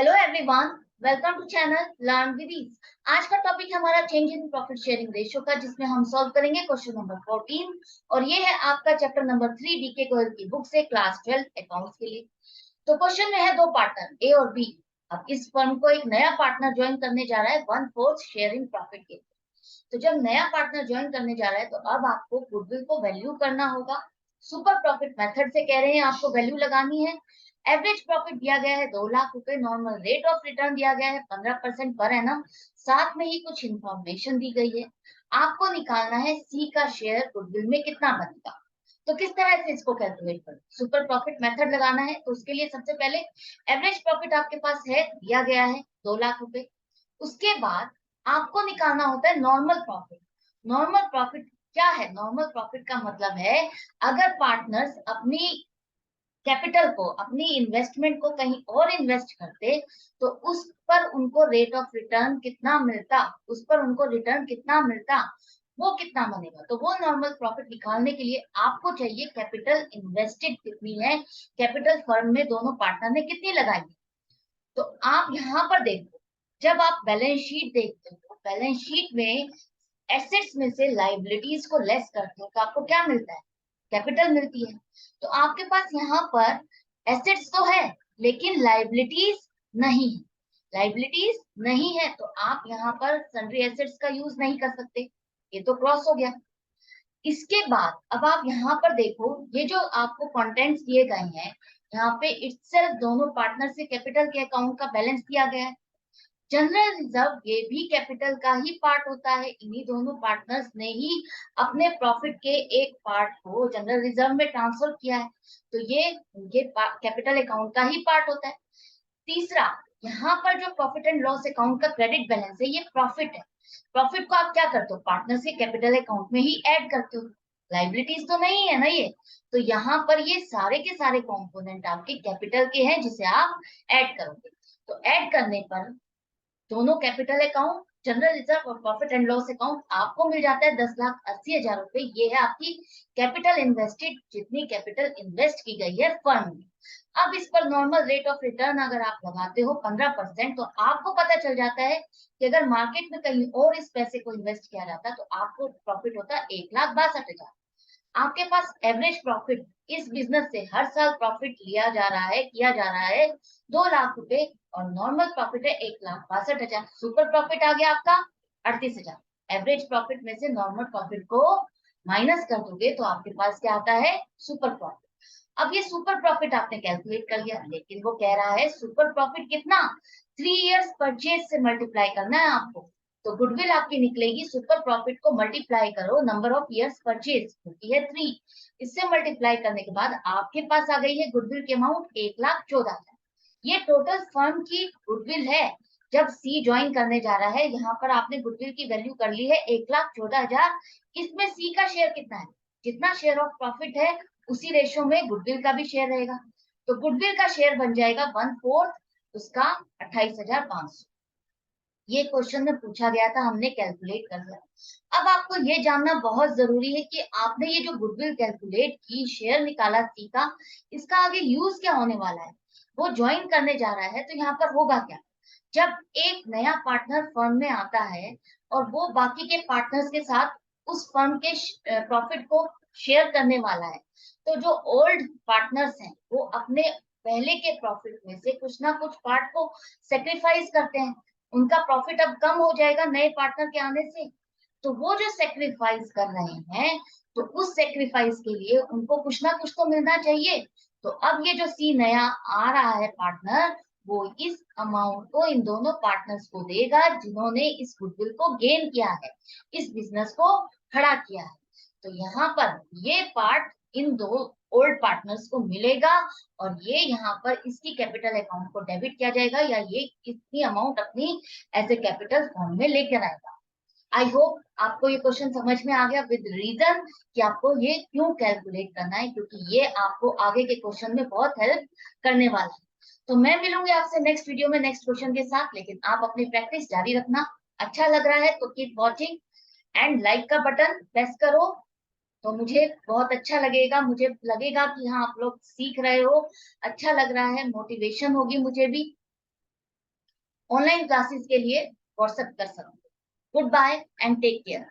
Hello everyone, welcome to channel learn with ease. आज का topic हमारा change in profit sharing ratio का, जिसमें हम सॉल्व करेंगे क्वेश्चन नंबर 14 और ये है आपका चैप्टर नंबर 3 डीके गोयल की बुक से क्लास 12 अकाउंट्स के लिए। तो क्वेश्चन में है दो पार्टनर ए और बी। अब इस फर्म को एक नया पार्टनर ज्वाइन करने जा रहा है 1/4 शेयर इन प्रॉफिट के। तो जब नया पार्टनर ज्वाइन करने जा रहा है तो अब आपको गुडविल को वैल्यू करना होगा। सुपर प्रॉफिट मेथड से कह रहे हैं आपको वैल्यू लगानी है। एवरेज प्रॉफिट दिया गया है 2 लाख रुपए। नॉर्मल रेट ऑफ रिटर्न दिया गया है 15% पर एनम। साथ में ही कुछ इंफॉर्मेशन दी गई है। आपको निकालना है सी का शेयर गुडविल में कितना बनेगा। तो किस तरह से इसको कैलकुलेट करें? सुपर प्रॉफिट मेथड लगाना है तो उसके लिए सबसे पहले एवरेज प्रॉफिट आपके पास है, दिया गया है 2 लाख रुपए। उसके बाद आपको निकालना होता है नॉर्मल प्रॉफिट। नॉर्मल प्रॉफिट क्या है? नॉर्मल प्रॉफिट का मतलब है अगर पार्टनर्स अपनी कैपिटल को, अपनी इन्वेस्टमेंट को कहीं और इन्वेस्ट करते तो उस पर उनको रेट ऑफ रिटर्न कितना मिलता, उस पर उनको रिटर्न कितना मिलता, वो कितना बनेगा। तो वो नॉर्मल प्रॉफिट निकालने के लिए आपको चाहिए कैपिटल इन्वेस्टेड कितनी है, कैपिटल फर्म में दोनों पार्टनर ने कितनी लगाई है। तो आप यहाँ पर देखो, जब आप बैलेंस शीट देखते हो, बैलेंस शीट में एसेट्स में से लाइबिलिटीज को लेस करते हो तो आपको क्या मिलता है? कैपिटल मिलती है। तो आपके पास यहाँ पर एसेट्स तो है लेकिन लाइबिलिटीज नहीं है। लाइबिलिटीज नहीं है तो आप यहाँ पर सन्ड्री एसेट्स का यूज नहीं कर सकते। ये तो क्रॉस हो गया। इसके बाद अब आप यहाँ पर देखो, ये जो आपको कंटेंट्स दिए गए हैं, यहाँ पे इटसेल्फ दोनों पार्टनर से कैपिटल के अकाउंट का बैलेंस दिया गया है। जनरल रिजर्व ये भी कैपिटल का ही पार्ट होता है। इन्हीं दोनों पार्टनर्स ने ही अपने प्रॉफिट के एक पार्ट को जनरल रिजर्व में ट्रांसफर किया है। तो ये कैपिटल अकाउंट का ही पार्ट होता है। तीसरा, यहाँ पर जो प्रॉफिट एंड लॉस अकाउंट का क्रेडिट बैलेंस है, ये प्रॉफिट है। प्रॉफिट को आप क्या करते हो? पार्टनर्स के कैपिटल अकाउंट में ही ऐड करते हो। लाइबिलिटीज तो नहीं है ना ये। तो यहाँ पर ये सारे के सारे कंपोनेंट आपके कैपिटल के हैं जिसे आप ऐड करोगे। तो ऐड करने पर दोनों कैपिटल अकाउंट, जनरल रिजर्व और प्रॉफिट एंड लॉस अकाउंट आपको मिल जाता है 10,80,000 रुपए। ये है आपकी कैपिटल इन्वेस्टेड, जितनी कैपिटल इन्वेस्ट की गई है फर्म में। अब इस पर नॉर्मल रेट ऑफ रिटर्न अगर आप लगाते हो 15%, तो आपको पता चल जाता है कि अगर मार्केट में कहीं और इस पैसे को इन्वेस्ट किया जाता तो आपको प्रॉफिट होता 1,62,000। आपके पास एवरेज प्रॉफिट इस बिजनेस से हर साल प्रॉफिट लिया जा रहा है, किया जा रहा है 2 लाख रुपए, और नॉर्मल प्रॉफिट है 1,62,000। सुपर प्रॉफिट आ गया आपका 38,000। एवरेज प्रॉफिट में से नॉर्मल प्रॉफिट को माइनस कर दोगे तो आपके पास क्या आता है? Super profit. अब ये सुपर प्रॉफिट आपने कैलकुलेट कर लिया, लेकिन वो कह रहा है सुपर प्रॉफिट कितना? 3 इयर्स परचेज से मल्टीप्लाई करना है आपको। तो गुडविल आपकी निकलेगी, सुपर प्रॉफिट को मल्टीप्लाई करो नंबर ऑफ इयर्स परचेज, क्योंकि है 3। इससे मल्टीप्लाई करने के बाद आपके पास आ गई है गुडविल की अमाउंट 1,14,000। ये टोटल फर्म की गुडविल है जब सी ज्वाइन करने जा रहा है। यहाँ पर आपने गुडविल की वैल्यू कर ली है 1,14,000। इसमें सी का शेयर कितना है? जितना शेयर ऑफ प्रॉफिट है उसी रेशो में गुडविल का भी शेयर रहेगा। तो गुडविल का शेयर बन जाएगा 1/4, उसका 28,500। ये क्वेश्चन में पूछा गया था, हमने कैलकुलेट कर लिया। अब आपको ये जानना बहुत जरूरी है कि आपने ये जो गुडविल कैलकुलेट की, शेयर निकाला सी का, इसका आगे यूज क्या होने वाला है। वो ज्वाइन करने जा रहा है तो यहाँ पर होगा क्या? जब एक नया पार्टनर फर्म में आता है और वो बाकी के पार्टनर्स के साथ उस फर्म के प्रॉफिट को शेयर करने वाला है, तो जो ओल्ड पार्टनर्स हैं वो अपने पहले के प्रॉफिट में से कुछ ना कुछ पार्ट को सेक्रीफाइस करते हैं। उनका प्रॉफिट अब कम हो जाएगा नए पार्टनर के आने से। तो वो जो सेक्रीफाइस कर रहे हैं, तो उस सेक्रीफाइस के लिए उनको कुछ ना कुछ तो मिलना चाहिए। तो अब ये जो सी नया आ रहा है पार्टनर, वो इस अमाउंट को इन दोनों पार्टनर्स को देगा जिन्होंने इस गुडविल को गेन किया है, इस बिजनेस को खड़ा किया है। तो यहाँ पर ये पार्ट इन दो ओल्ड पार्टनर्स को मिलेगा और ये यहाँ पर इसकी कैपिटल अकाउंट को डेबिट किया जाएगा, या ये इतनी अमाउंट अपनी एज ए कैपिटल फॉर्म में लेकर आएगा। आई होप आपको ये क्वेश्चन समझ में आ गया विद रीजन कि आपको ये क्यों कैलकुलेट करना है, क्योंकि ये आपको आगे के क्वेश्चन में बहुत हेल्प करने वाला है। तो मैं मिलूंगी आपसे नेक्स्ट वीडियो में नेक्स्ट क्वेश्चन के साथ, लेकिन आप अपनी प्रैक्टिस जारी रखना। अच्छा लग रहा है तो कीप वॉचिंग एंड लाइक का बटन प्रेस करो, तो मुझे बहुत अच्छा लगेगा। मुझे लगेगा कि हाँ आप लोग सीख रहे हो, अच्छा लग रहा है, मोटिवेशन होगी मुझे भी। ऑनलाइन क्लासेस के लिए व्हाट्सएप कर सकते हो। Goodbye and take care.